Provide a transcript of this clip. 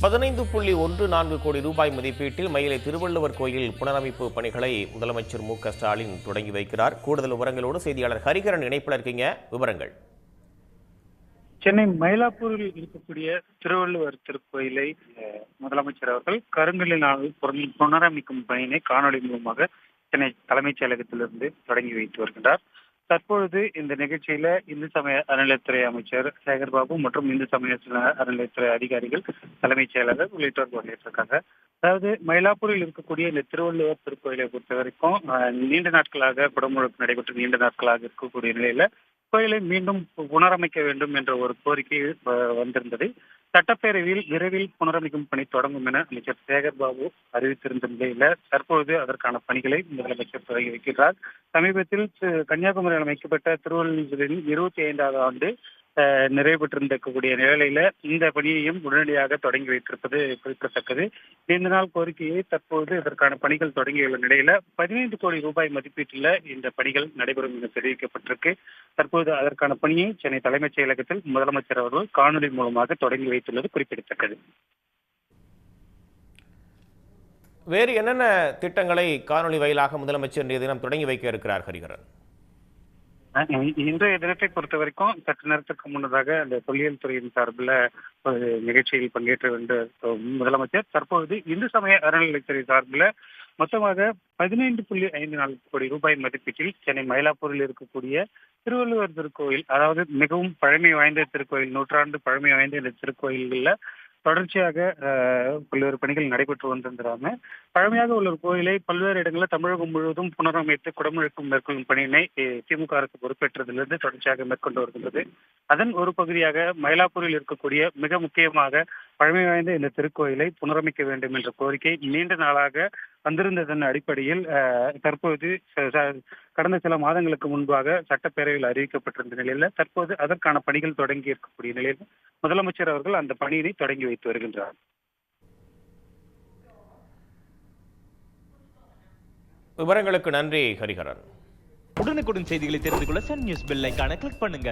15.14 கோடி ரூபாய் மதிப்பீட்டில் மயிலை திருவள்ளுவர் கோயில் புனரமைப்பு பணிகளை முதலமைச்சர் மு.க.ஸ்டாலின் தொடங்கி வைக்கிறார். கூடுதல் விவரங்களோடு செய்தியாளர் ஹரிகரன் இணைப்பில் இருக்கீங்க. விவரங்கள். சென்னை மயிலாப்பூரில் இருக்கக்கூடிய திருவள்ளுவர் திருக்கோயிலை முதலமைச்சர் அவர்கள் கருங்கல்லினால் புனரமைக்கும் பணியினை காணொலி மூலமாக சென்னை தலைமைச் செயலகத்திலிருந்து தொடங்கி வைத்து வருகின்றார். தற்பொழுது இந்த நிகழ்ச்சியில இந்து சமய அறநிலையத்துறை அமைச்சர் சேகர்பாபு மற்றும் இந்து சமய அறநிலையத்துறை அதிகாரிகள், தலைமைச் செயலகர் உள்ளிட்டோர் பங்கேற்றிருக்காங்க. அதாவது மயிலாப்பூரில் இருக்கக்கூடிய இந்த திருவள்ளுவர் திருக்கோயிலை பொறுத்த வரைக்கும் நீண்ட நாட்களாக குடமுழுக்கு நடைபெற்று நீண்ட நாட்களாக இருக்கக்கூடிய நிலையில கோயிலை மீண்டும் புனரமைக்க வேண்டும் என்ற ஒரு கோரிக்கை வந்திருந்தது. சட்டப்பேரவையில் விரைவில் புனரமைக்கும் பணி தொடங்கும் என அமைச்சர் சேகர்பாபு அறிவித்திருந்த நிலையில தற்பொழுது அதற்கான பணிகளை முதலமைச்சர் தொடங்கி வைக்கிறார். சமீபத்தில் கன்னியாகுமரியில் அமைக்கப்பட்ட திருவள்ளுவரின் 25வது ஆண்டு நிறைவு பெற்றிருக்கக்கூடிய நிலையில இந்த பணியையும் உடனடியாக தொடங்கி வைத்திருப்பது குறிப்பிடத்தக்கது. நீண்ட நாள் கோரிக்கையை தற்போது இதற்கான பணிகள் தொடங்கியுள்ள நிலையில 15 கோடி ரூபாய் மதிப்பீட்டில் இந்த பணிகள் நடைபெறும் என தெரிவிக்கப்பட்டிருக்கு. தற்போது அதற்கான பணியை சென்னை தலைமைச் செயலகத்தில் முதலமைச்சர் அவர்கள் காணொலி மூலமாக தொடங்கி வைத்துள்ளது குறிப்பிடத்தக்கது. வேறு என்னென்ன திட்டங்களை காணொலி வாயிலாக முதலமைச்சர் இன்றைய தினம் தொடங்கி வைக்க இருக்கிறார் ஹரிகரன்? இன்றைய தினத்தை பொறுத்த வரைக்கும் சற்று நேரத்திற்கு முன்னதாக அந்த தொல்லியல் துறையின் சார்பில் ஒரு நிகழ்ச்சியில் பங்கேற்ற வேண்டிய முதலமைச்சர் தற்போது இந்து சமய அறநிலையத்துறை சார்பில் மொத்தமாக 15.54 கோடி ரூபாய் மதிப்பீட்டில் சென்னை மயிலாப்பூரில் இருக்கக்கூடிய திருவள்ளுவர் திருக்கோயில், அதாவது மிகவும் பழமை வாய்ந்த திருக்கோயில், நூற்றாண்டு பழமை வாய்ந்த இந்த திருக்கோயில்களில் தொடர்ச்சியாக பல்வேறு பணிகள் நடைபெற்று வந்திருந்தாங்க. பழமையாக உள்ள கோயிலை பல்வேறு இடங்களில் தமிழகம் முழுவதும் புனரமைத்து குடமுழுக்கும் மேற்கொள்ளும் பணியினை திமுக அரசு பொறுப்பேற்றதிலிருந்து தொடர்ச்சியாக மேற்கொண்டு வருகின்றது. அதன் ஒரு பகுதியாக மயிலாப்பூரில் இருக்கக்கூடிய மிக முக்கியமாக பழமை வாய்ந்த இந்த திருக்கோயிலை புனரமைக்க வேண்டும் என்ற கோரிக்கை நீண்ட நாளாக வந்திருந்ததன் அடிப்படையில் தற்போது கடந்த சில மாதங்களுக்கு முன்பாக சட்டப்பேரவையில் அறிவிக்கப்பட்டிருந்த நிலையில தற்போது அதற்கான பணிகள் தொடங்கி இருக்கக்கூடிய நிலையில் முதலமைச்சர் அவர்கள் அந்த பணியினை தொடங்கி வைத்து வருகின்றார். விவரங்களுக்கு நன்றி ஹரிஹரன். உடனுக்குடன் செய்திகளை தெரிந்து கொள்ள சன் நியூஸ் பெல் ஐகானை கிளிக் பண்ணுங்க.